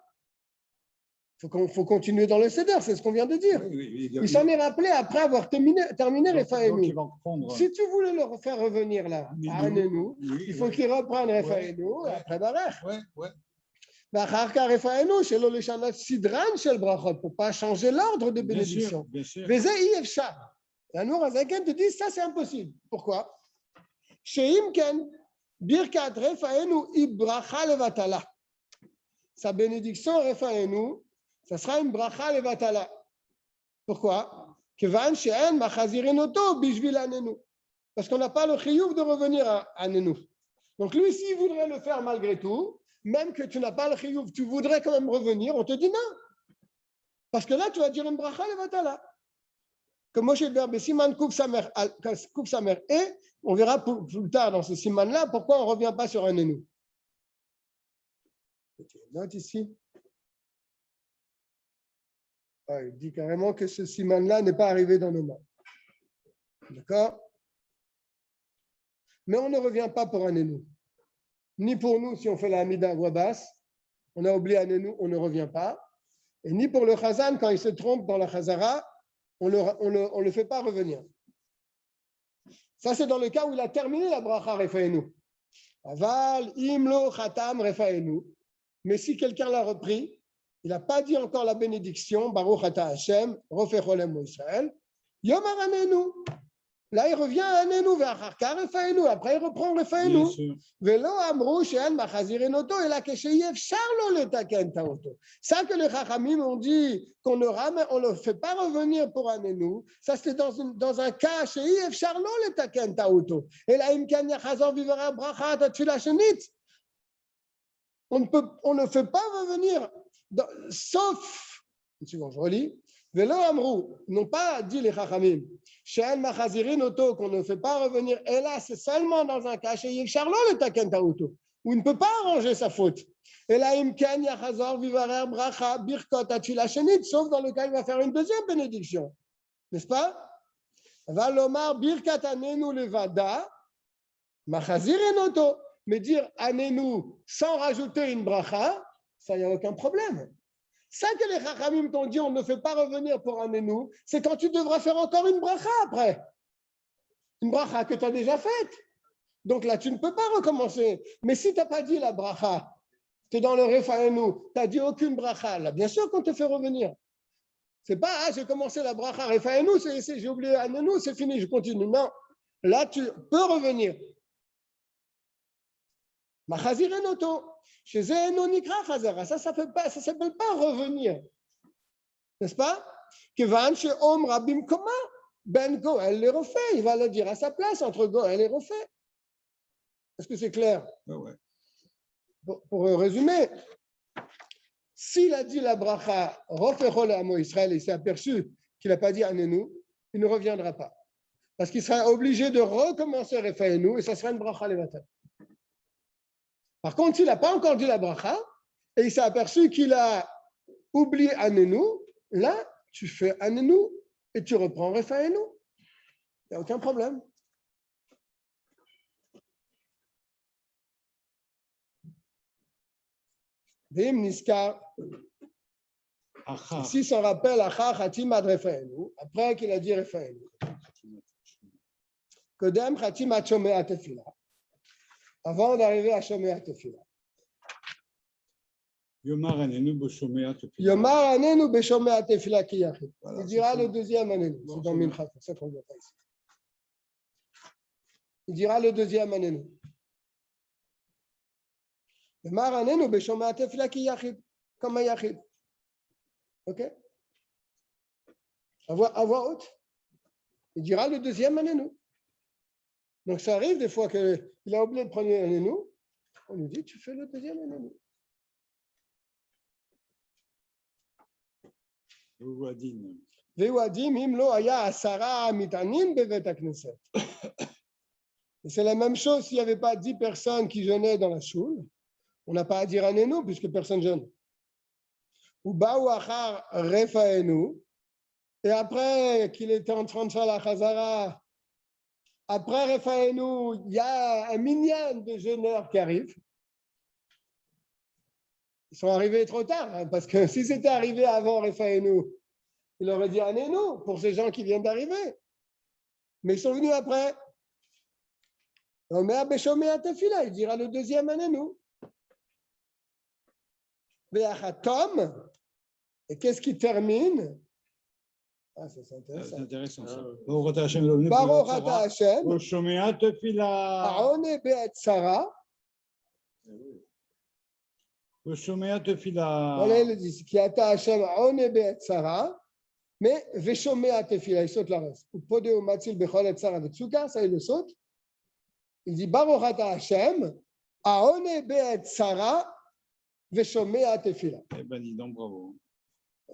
Il faut continuer dans le Seder, c'est ce qu'on vient de dire. Oui, il s'en est rappelé après avoir terminé Refaenu. Reprendre... Si tu voulais le faire revenir là, à Anenu, il faut qu'il reprenne Refaenu et après Barech. Ouais. Pour ne pas changer l'ordre de bénédiction. Bien sûr. La Nour Azaken te dit ça c'est impossible. Pourquoi? Sa bénédiction Refaenu, ça sera une bracha levatala. Pourquoi? Parce qu'on n'a pas le chiyuv de revenir à Anenu. Donc lui, s'il voudrait le faire malgré tout, même que tu n'as pas le chiyuv, tu voudrais quand même revenir, on te dit non. Parce que là, tu vas dire une bracha levatala. Comme Moshe Berbe, Siman Kouf Samer et on verra plus tard dans ce Siman-là pourquoi on ne revient pas sur Anenu. Note ici. Il dit carrément que ce siman-là n'est pas arrivé dans nos mains. D'accord? Mais on ne revient pas pour Anenu. Ni pour nous, si on fait la Hamida à voix basse, on a oublié Anenu, on ne revient pas. Et ni pour le Chazan, quand il se trompe dans la Chazara, on le fait pas revenir. Ça, c'est dans le cas où il a terminé la bracha Refaenu. Aval, imlo, khatam, Refaenu. Mais si quelqu'un l'a repris, il n'a pas dit encore la bénédiction, Baruch Ata Hashem, Rofecholem Israël, Yomar Anenu. Là, il revient à Anenu, Ve'acharka Refaenu. Après, il reprend Refaenu. Velo Amrou She'en Machazirin Oto, et là, Kesheyev Charlo le Taken Taoto. Ça que les Chachamim ont dit qu'on ne le fait pas revenir pour Anenu, ça c'était dans un cas, Sheyev Charlo le Taken Taoto. Et là, Imkan Yachazor Vivera Brachat Atfila Shenit. On ne fait pas revenir, sauf, je relis, Velo Amrou, n'ont pas dit les Chachamim, She'en Machazirin Oto, qu'on ne fait pas revenir, et là, c'est seulement dans un cas, chez Charlot le Taken Taoto, où il ne peut pas arranger sa faute. Et là, Imken Yachazor Vivarer Bracha Birkot Atfila Shenit, sauf dans le cas où il va faire une deuxième bénédiction. N'est-ce pas? Va l'Omar Birkat Anenu Levada, Machazirin Oto. Mais dire Anenu sans rajouter une bracha, ça, il n'y a aucun problème. Ça que les Chachamim t'ont dit, on ne fait pas revenir pour Anenu, c'est quand tu devras faire encore une bracha après. Une bracha que tu as déjà faite. Donc là, tu ne peux pas recommencer. Mais si tu n'as pas dit la bracha, tu es dans le Refaenu, tu n'as dit aucune bracha, là, bien sûr qu'on te fait revenir. C'est pas, j'ai commencé la bracha Refaenu, j'ai oublié Anenu, c'est fini, je continue. Non, là, tu peux revenir. Machazirin Oto, chez Zéno Nikra Chazara, ça ne s'appelle pas revenir. N'est-ce pas? Kevan chez Om Rabim Koma, Ben Goël les refait, il va le dire à sa place entre Goël et refait. Est-ce que c'est clair? Ouais. Pour résumer, s'il a dit la bracha, Rofechol Amo Israël, et s'est aperçu qu'il n'a pas dit Anenu, il ne reviendra pas. Parce qu'il sera obligé de recommencer Refaenu et ça sera une bracha levatal. Par contre, s'il n'a pas encore dit la bracha et il s'est aperçu qu'il a oublié Anenu, là, tu fais Anenu et tu reprends Refaenu. Il n'y a aucun problème. Vim Niskar. Si s'en rappelle, après qu'il a dit Refaenu. Kodem Chatim Chomea Tefila. Avant d'arriver à Shomea Tefila. Yomar Anenu Beshomea Tefila. Yomar Anenu Beshomea Tefila qui yachid. Il dira le deuxième Anenu. C'est dans Mincha, c'est ça qu'on ne voit pas ici. Il dira le deuxième Anenu. Yomar Anenu Beshomea Tefila qui yachid. comme un yachid. Ok? À voix haute. Il dira le deuxième Anenu. Donc ça arrive des fois qu'il a oublié de prendre Anenu. On lui dit, tu fais le deuxième Anenu. C'est la même chose s'il n'y avait pas 10 personnes qui jeûnaient dans la choule. On n'a pas à dire Anenu puisque personne jeûne. Ou Baou Achar Refaenu. Et après qu'il était en train de faire la Chazara, après Refaenu, il y a un minyan de jeûneurs qui arrivent. Ils sont arrivés trop tard, hein, parce que si c'était arrivé avant Refaenu, il aurait dit Anenu pour ces gens qui viennent d'arriver. Mais ils sont venus après. Omer Beshomea Tefila, il dira le deuxième Anenu. Ve'achatom, et qu'est-ce qui termine? Ah, c'est intéressant. C'est intéressant ça. Baruch ata Hashem. Shomea Tefila. Aone be'et Sarah. Shomea Tefila. Voilà, il dit qui ata Hashem aone be'et Sarah. Mais Veshomea Tefila, il saute la reste. Ou podeo matzil bechol et Sarah vetsuka, ça il le saute. Il dit Baruch ata Hashem aone be'et Sarah. Veshomea Tefila. Eh ben, dis donc, bravo.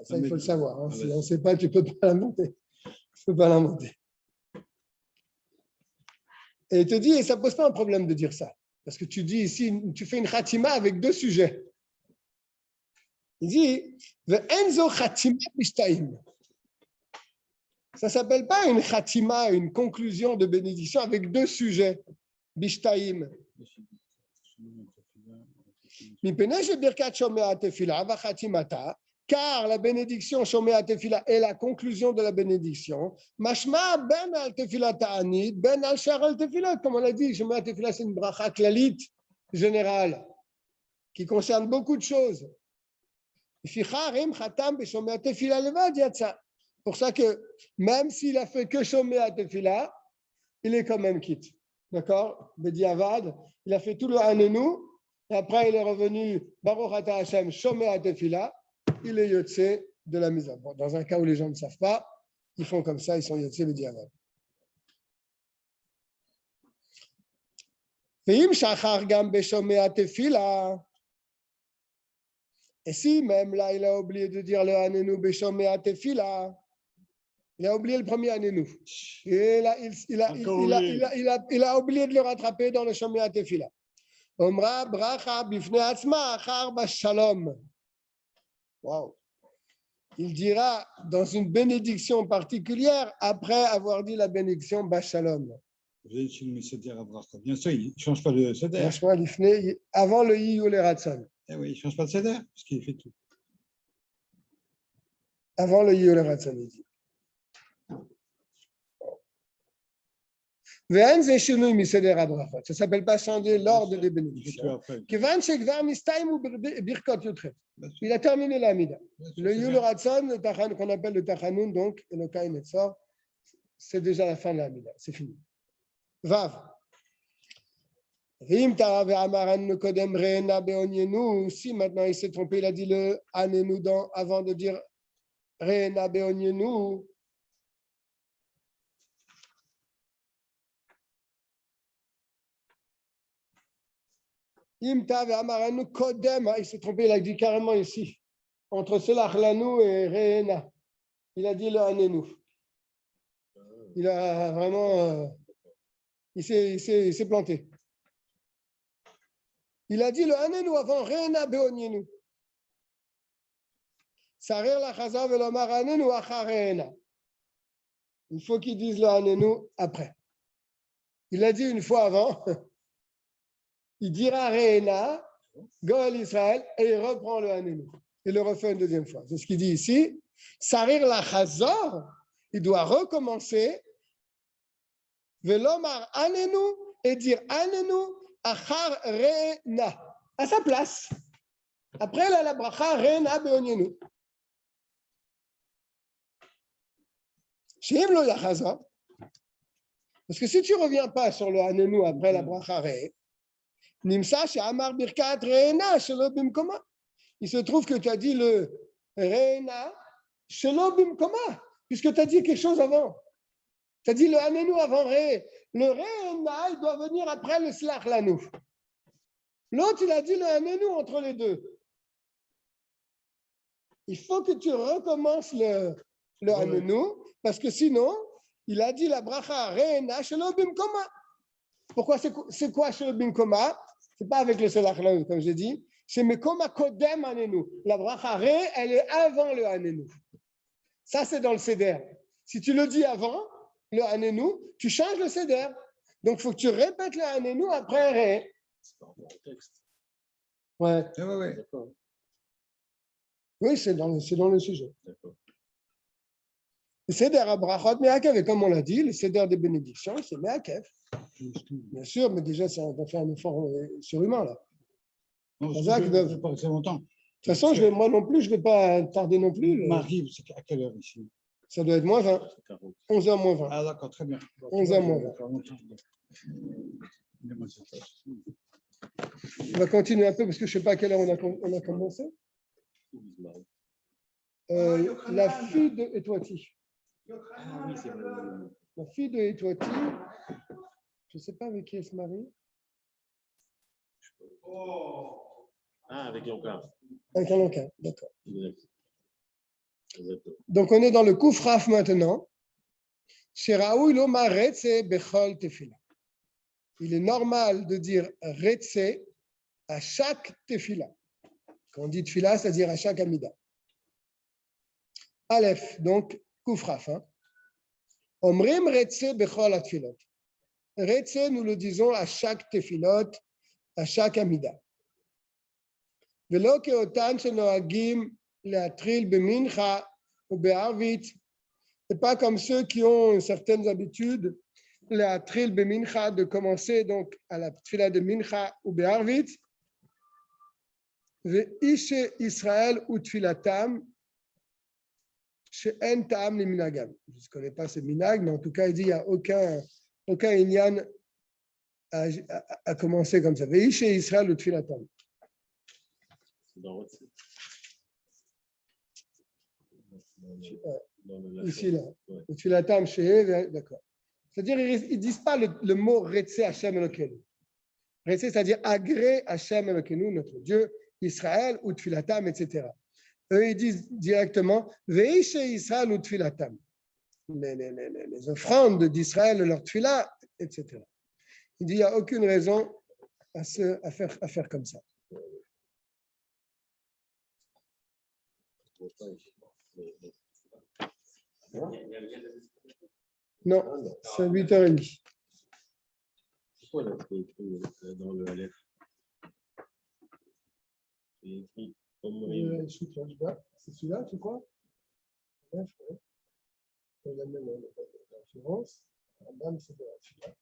Ça, il faut le savoir. Hein. Si on ne sait pas, tu ne peux pas l'inventer. Tu peux pas l'inventer. Et il te dit, et ça ne pose pas un problème de dire ça. Parce que tu dis ici, tu fais une khatima avec deux sujets. Il dit, Ve'enzo khatima bishtaim. Ça ne s'appelle pas une khatima, une conclusion de bénédiction avec deux sujets. Bishtaim. Car la bénédiction Shomea Tefila est la conclusion de la bénédiction. Mashma ben al Tefila ta'anid, ben al shar al Tefila. Comme on l'a dit, Shomea Tefila, c'est une bracha klalit générale qui concerne beaucoup de choses. Pour ça que même s'il a fait que Shomea Tefila, il est quand même quitte. D'accord? Bediavad, il a fait tout le Anenu. Et après, il est revenu, Baruch ata Hashem, Shomea Tefila, il est Yotse de la mise à bord. Dans un cas où les gens ne savent pas, ils font comme ça, ils sont Yotse Bediavad. Ve'im shachar gam beshomea tefila. Et si même là, il a oublié de dire le Anenu beshomea tefila, il a oublié le premier Anenu. Et là, il a oublié de le rattraper dans le Shomea Tefila. Omra bracha bifne atzma achar bashalom. Wow. Il dira dans une bénédiction particulière après avoir dit la bénédiction bashalom. Bien sûr, il ne change pas de seder. Avant le Yiyu le Ratson. Eh oui, il ne change pas de seder, parce qu'il fait tout. Avant le Yiyu le Ratson, il dit. Ça ne s'appelle pas changer l'ordre des bénédictions. Il a terminé la Mida. Le Yul Ratson, qu'on appelle le Tachanoun, donc, et le Kain Etzor, c'est déjà la fin de la Mida. C'est fini. Vav. Si maintenant il s'est trompé, il a dit le Anenu avant de dire Reena Beonyenu. Il s'est trompé, il a dit carrément ici, entre Selach Lanu et Reena. Il a dit le Anenu. Il a vraiment. Il s'est planté. Il a dit le Anenu avant Reena Beonyenu. Sarir la Chazav et l'Omar Anenu achar Reena. Il faut qu'il dise le Anenu après. Il l'a dit une fois avant. Il dira Reena, Goël Israël, et il reprend le Anenu. Il le refait une deuxième fois. C'est ce qu'il dit ici. Sarir la Chazor, il doit recommencer. Velomar Anenu, et dire Anenu achar Reena. À sa place. Après, là, la bracha Reena beonyenu. Shim lo yachazor. Parce que si tu ne reviens pas sur le Anenu après la bracha Reena, Nimsa Amar Birkat Reena Shelo Bimkoma. Il se trouve que tu as dit le Re'ena Shelo Bimkoma, puisque tu as dit quelque chose avant. Tu as dit le Hanenu avant Re. Le Re'ena, il doit venir après le Slach Lanu. L'autre, il a dit le Hanenu entre les deux. Il faut que tu recommences le Hanenu, parce que sinon, il a dit la bracha Re'ena Shelo Bimkoma. Pourquoi c'est quoi Shelo Bimkoma? Ce n'est pas avec le Slach Lanu, comme j'ai dit. C'est Mekoma Kodem Hanenu. La bracha Re, elle est avant le Hanenu. Ça, c'est dans le Seder. Si tu le dis avant le Hanenu, tu changes le Seder. Donc, il faut que tu répètes le Hanenu après Re. C'est par rapport au texte. Ouais. D'accord. Oui, c'est dans le sujet. D'accord. Le Seder à Brachot Meakev, et comme on l'a dit, le Seder des bénédictions, c'est Meakev. Bien sûr, mais déjà, ça va faire un effort surhumain, là. Non, C'est ça qui doit- pas assez longtemps. De toute façon, moi non plus, je ne vais pas tarder non plus. Marie, c'est à quelle heure ici? Ça doit être moins 20. 11h moins 20. Ah, d'accord, très bien. 11h moins 20. On va continuer un peu parce que je ne sais pas à quelle heure on a commencé. La fille de Etouati. Ah oui, c'est vrai. La fille de Etouati, je ne sais pas avec qui elle se marie. Ah, avec Yonka. Avec un Lanka, d'accord. Exact. Donc, on est dans le Koufraf maintenant. Chez Raoul Omar Retse Bechol Tefila. Il est normal de dire Retse à chaque Tefila. Quand on dit Tefila, c'est-à-dire à chaque Amida. Aleph, donc Koufraf. Omrim Retse Bechol Atfilot. Retse, nous le disons à chaque Tefilot, à chaque Amida. ולא כאותן שנוהגים להתחיל במנחה ou בערבית, c'est pas comme ceux qui ont certaines habitudes, להתחיל במנחה, de commencer donc à la tfila de mincha ou בערבית, ואיש ישראל ותפילתם, שאין טעם למנהגם. Je ne connais pas ce minhag, mais en tout cas, il dit qu'il n'y a aucun inyan à commencer comme ça. ואיש ישראל ותפילתם. Ici, là. D'accord. C'est-à-dire, ils ne disent pas le mot Retse Hashem Elokeinu. Retse, c'est-à-dire agré Hashem Elokeinu, notre Dieu, Israël, ou Tfilatam, etc. Eux, ils disent directement Veishe Israël ou Tfilatam. Les offrandes d'Israël, leur Tfila, etc. Il dit qu'il n'y a aucune raison à faire comme ça. Non, c'est 8h30. Pourquoi il a fait écrit dans le Aleph? Il est écrit c'est celui-là, tu crois? Ouais, il a même la référence. Rambam, c'est de celui-là.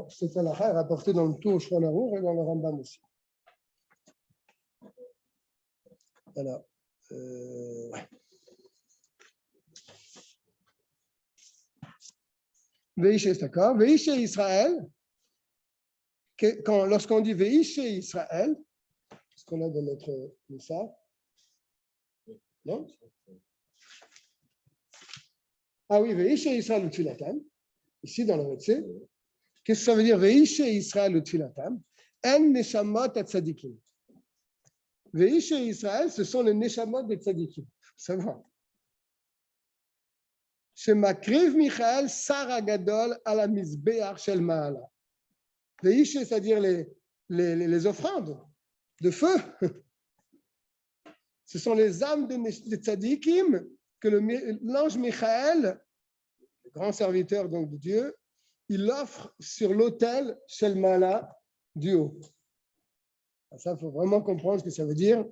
C'est à la rapporté dans le Tour Shulchan Aruch et dans le Rambam aussi. Alors, Veishe, d'accord. Veishe Israël, lorsqu'on dit Veishe Israël, ce qu'on a dans notre Moussa, non? Ah oui, Veishe Israël ou Tfilatam, ici dans le Retse. Qu'est-ce que ça veut dire Veishe Israël ou Tfilatam? En Neshamot at Tzadikim. Veishe Israël, ce sont les Neshamot des Tzadikim. Ça va. Chez Makriv Michael, Sarah Gadol à la Mizbeach Shel Ma'ala. Veishe, c'est-à-dire les offrandes de feu. Ce sont les âmes des Tzadikim que l'ange Michael, le grand serviteur donc de Dieu, il offre sur l'autel Shel Ma'ala du haut. Ça, il faut vraiment comprendre ce que ça veut dire.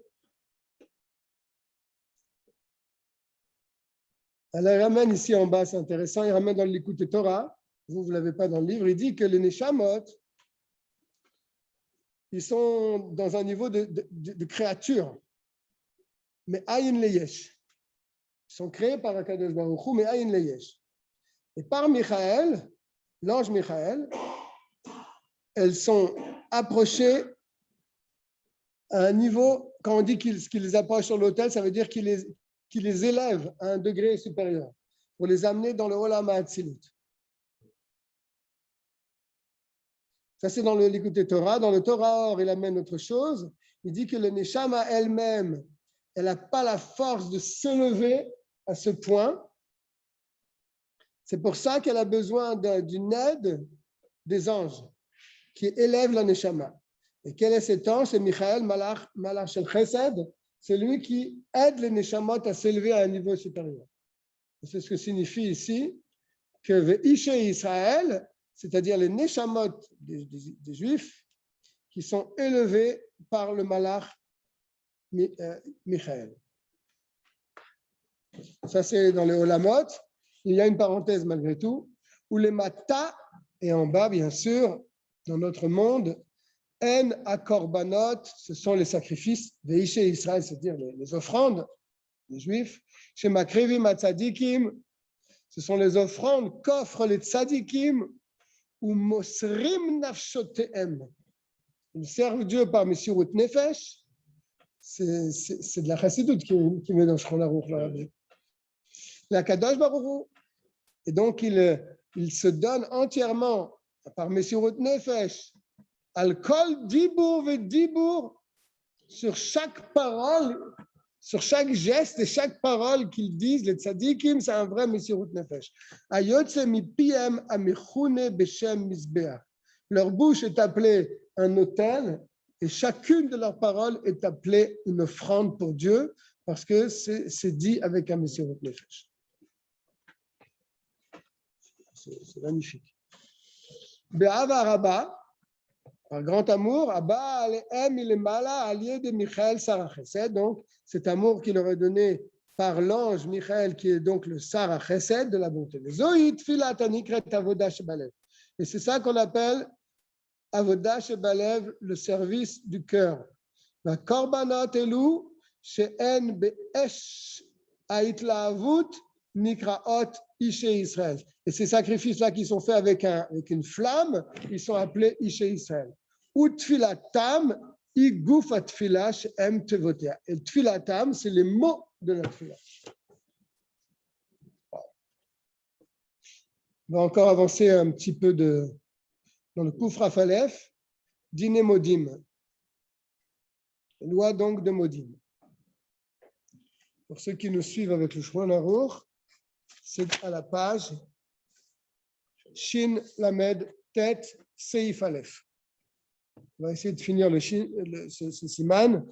Alors, il ramène ici en bas, c'est intéressant, il ramène dans le Likutei Torah, vous ne l'avez pas dans le livre, il dit que les Neshamot, ils sont dans un niveau de créature, mais Ayin Leyesh. Ils sont créés par Akadosh Baruch Hu, mais Ayin Leyesh. Et par Michael, l'ange Michael, elles sont approchées à un niveau, quand on dit qu'il les approche sur l'autel, ça veut dire qu'il les élève à un degré supérieur pour les amener dans le Olam HaAtzilut. Ça, c'est dans le Likutei Torah. Dans le Torah, il amène autre chose. Il dit que le Neshama elle-même, elle n'a pas la force de s'élever à ce point. C'est pour ça qu'elle a besoin d'une aide des anges qui élèvent la Neshama. Et quel est cet ange? C'est Michael, Malach Shel Chesed. C'est lui qui aide les Neshamot à s'élever à un niveau supérieur. C'est ce que signifie ici que Ve'ishe Israël, c'est-à-dire les Neshamot des Juifs, qui sont élevés par le Malach Michael. Ça, c'est dans les Olamot. Il y a une parenthèse malgré tout, où les Mata, et en bas, bien sûr, dans notre monde, En Akorbanot, ce sont les sacrifices, Ve'ishe Israël, c'est-à-dire les offrandes des Juifs, chez Makrivim Atzadikim, ce sont les offrandes qu'offrent les Tzadikim, ou Mosrim Nafshotehem. Ils servent Dieu par Messirut Nefesh. C'est de la chassidoute qui met dans Shulchan Aruch là. La Kadosh Baruch Hu. Et donc, il se donne entièrement par Messirut Nefesh, al kol dibur ve dibur, sur chaque parole, sur chaque geste et chaque parole qu'ils disent, les tzadikim, c'est un vrai Messirut Nefesh. Ayotze mipiem amichune beshem mizbeach. Leur bouche est appelée un autel et chacune de leurs paroles est appelée une offrande pour Dieu parce que c'est dit avec un Messirut Nefesh. C'est magnifique. Be'ava Rabba, par grand amour, Abba Alehem Ilemala Alié de Michael Sarah Chesed, donc cet amour qu'il leur est donné par l'ange Michael, qui est donc le Sarah Chesed de la bonté. Zoït Filat Anikret Avodah Shebalev. Et c'est ça qu'on appelle Avodah Shebalev, le service du cœur. La Korbanot Elu She'en Be'esh Aitlaavut Nikraot Ishe Israël. Et ces sacrifices-là qui sont faits avec une flamme, ils sont appelés Ishe Israël. Ou Tfilatam, Iguf Atfila She'em Tevotea. Et Tfilatam, c'est les mots de la Tfila. On va encore avancer un petit peu dans le Kuf Raf Aleph, Dine Modim. Loi donc de Modim. Pour ceux qui nous suivent avec le Shulchan Aruch, c'est à la page Shin Lamed Tet Seif Aleph. On va essayer de finir ce siman.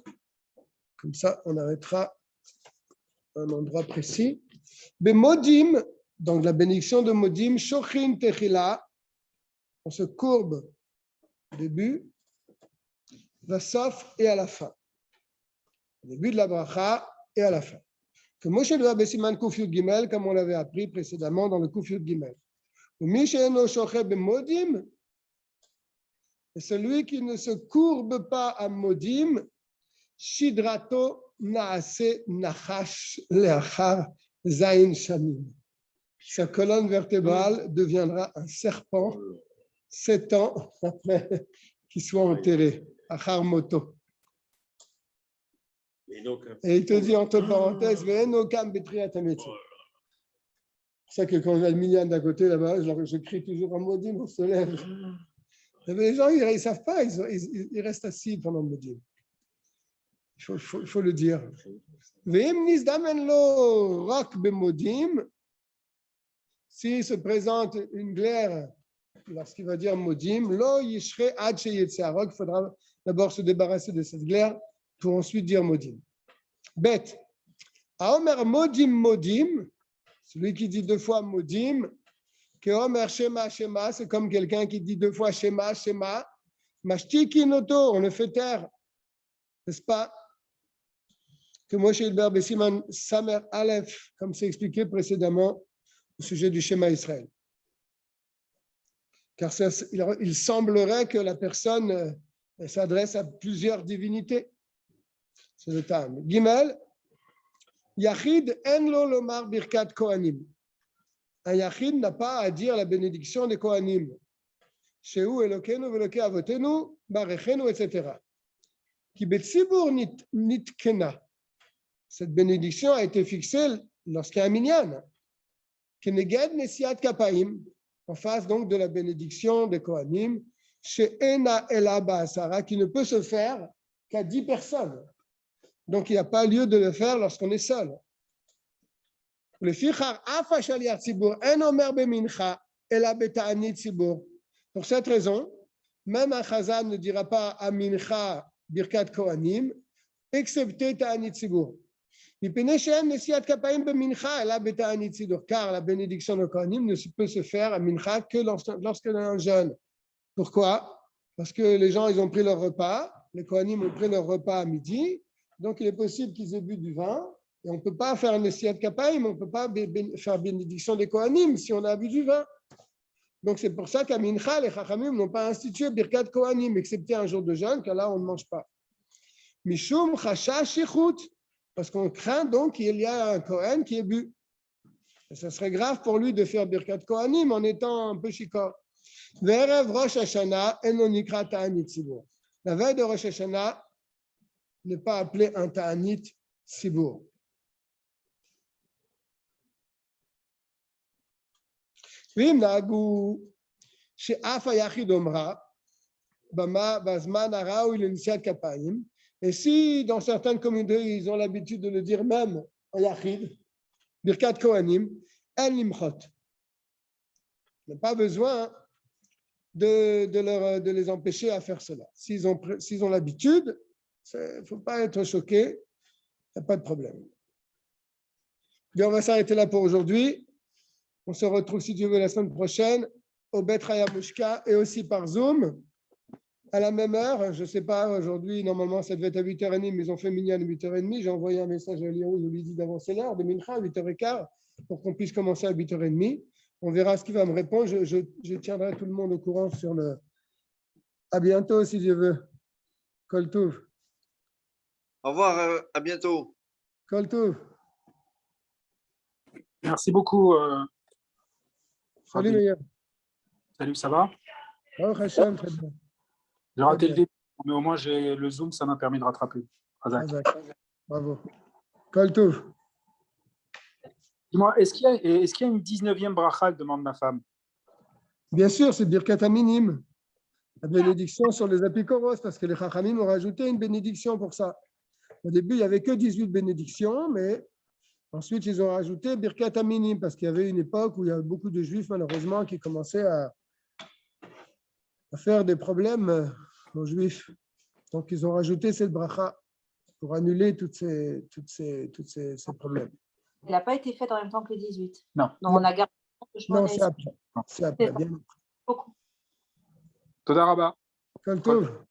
Comme ça, on arrêtera à un endroit précis. Modim, donc la bénédiction de Modim, Shochin Techila, on se courbe au début, Vasof et à la fin. Au début de la bracha et à la fin. Que Moshe doit Besiman Kuf Yud Gimel, comme on l'avait appris précédemment dans le Kuf Yud Gimel. Et celui qui ne se courbe pas à Modim, Shidrato Naase Nachash Leachar Zain Shamim. Sa colonne vertébrale deviendra un serpent 7 ans après qu'il soit enterré. Achar Moto. Et il te dit entre parenthèses, c'est ça que quand on a le minyan d'à côté là-bas, je crie toujours en Modim, on se lève. Mais les gens, ils ne savent pas, ils restent assis pendant le Modim. Il faut le dire. S'il se présente une glaire, lorsqu'il va dire Modim, il faudra d'abord se débarrasser de cette glaire pour ensuite dire Modim. Bête. Aomer Modim Modim, celui qui dit 2 fois Modim, que Omer Shema Shema, c'est comme quelqu'un qui dit 2 fois Shema Shema, Mashtikinoto, on le fait taire, n'est-ce pas? Que Moshe Ilber Besiman Samer Aleph, comme c'est expliqué précédemment au sujet du Shema Israël. Car il semblerait que la personne s'adresse à plusieurs divinités. C'est le terme. Gimel, Yachid en lo lomar birkat kohanim. Un Yachid n'a pas à dire la bénédiction des Kohanim. Sheu Elokeinu ve'Elokei avotenu barechenu, etc. Ki betzibur nitkena. Cette bénédiction a été fixée lorsqu'il y a un minyan. Keneged nesiat kapaim, en face donc de la bénédiction des Kohanim, chez Ena Ela Ba'asara, qui ne peut se faire qu'à 10 personnes. Donc il n'y a pas lieu de le faire lorsqu'on est seul. Le fichar afa shaliach tzibur en omer bemincha ela beta'anit tzibur. Pour cette raison, même un chazan ne dira pas à mincha birkat kohanim, excepté ta'anit tzibur. Car la bénédiction de kohanim ne peut se faire à mincha que lorsqu'il y a un jeûne. Pourquoi? Parce que les gens ils ont pris leur repas, les kohanim ont pris leur repas à midi, donc il est possible qu'ils aient bu du vin. Et on ne peut pas faire un Nesiat Kapaim, on ne peut pas faire bénédiction des Kohanim si on a bu du vin. Donc c'est pour ça qu'à Mincha, les Chachamim n'ont pas institué Birkat Kohanim, excepté un jour de jeûne, car là on ne mange pas. Mishum Chacha Shichut, parce qu'on craint donc qu'il y a un Kohen qui est bu. Et ça serait grave pour lui de faire Birkat Kohanim en étant un peu shikor. Ve'erev Rosh Hashanah eno nikra ta'anit sibur. La veille de Rosh Hashanah n'est pas appelé un ta'anit sibur. Et si dans certaines communautés ils ont l'habitude de le dire même en yachid, birkat kohanim, en limchot. Il n'y a pas besoin de les empêcher à faire cela. S'ils ont l'habitude, il ne faut pas être choqué, il n'y a pas de problème. Bien, on va s'arrêter là pour aujourd'hui. On se retrouve, si Dieu veut, la semaine prochaine au Bet Hayamushka et aussi par Zoom à la même heure. Je ne sais pas, aujourd'hui, normalement, ça devait être à 8h30, mais ils ont fait minyan à 8h30. J'ai envoyé un message à Léon, je lui ai dit d'avancer l'heure de Mincha à 8h15 pour qu'on puisse commencer à 8h30. On verra ce qu'il va me répondre. Je tiendrai tout le monde au courant sur le. À bientôt, si Dieu veut. Kol Tov. Au revoir, à bientôt. Kol Tov. Merci beaucoup. Salut, meilleur. Salut, ça va? Baruch Hashem, très bien. J'ai raté le début, mais au moins j'ai le Zoom, ça m'a permis de rattraper. Hazak. Bravo. Kol Tov. Dis-moi, est-ce qu'il y a une 19e bracha, demande ma femme? Bien sûr, c'est Birkat Aminim, la bénédiction sur les apikoros, parce que les Chachamim ont rajouté une bénédiction pour ça. Au début, il n'y avait que 18 bénédictions, mais ensuite, ils ont rajouté Birkat Aminim, parce qu'il y avait une époque où il y avait beaucoup de Juifs, malheureusement, qui commençaient à faire des problèmes aux Juifs. Donc, ils ont rajouté cette bracha pour annuler tous ces problèmes. Elle n'a pas été faite en même temps que le 18. Non. Non, on a gardé le chemin. Non, c'est après. C'est après, bien après. Beaucoup. Toda Rabba. Kol Tov.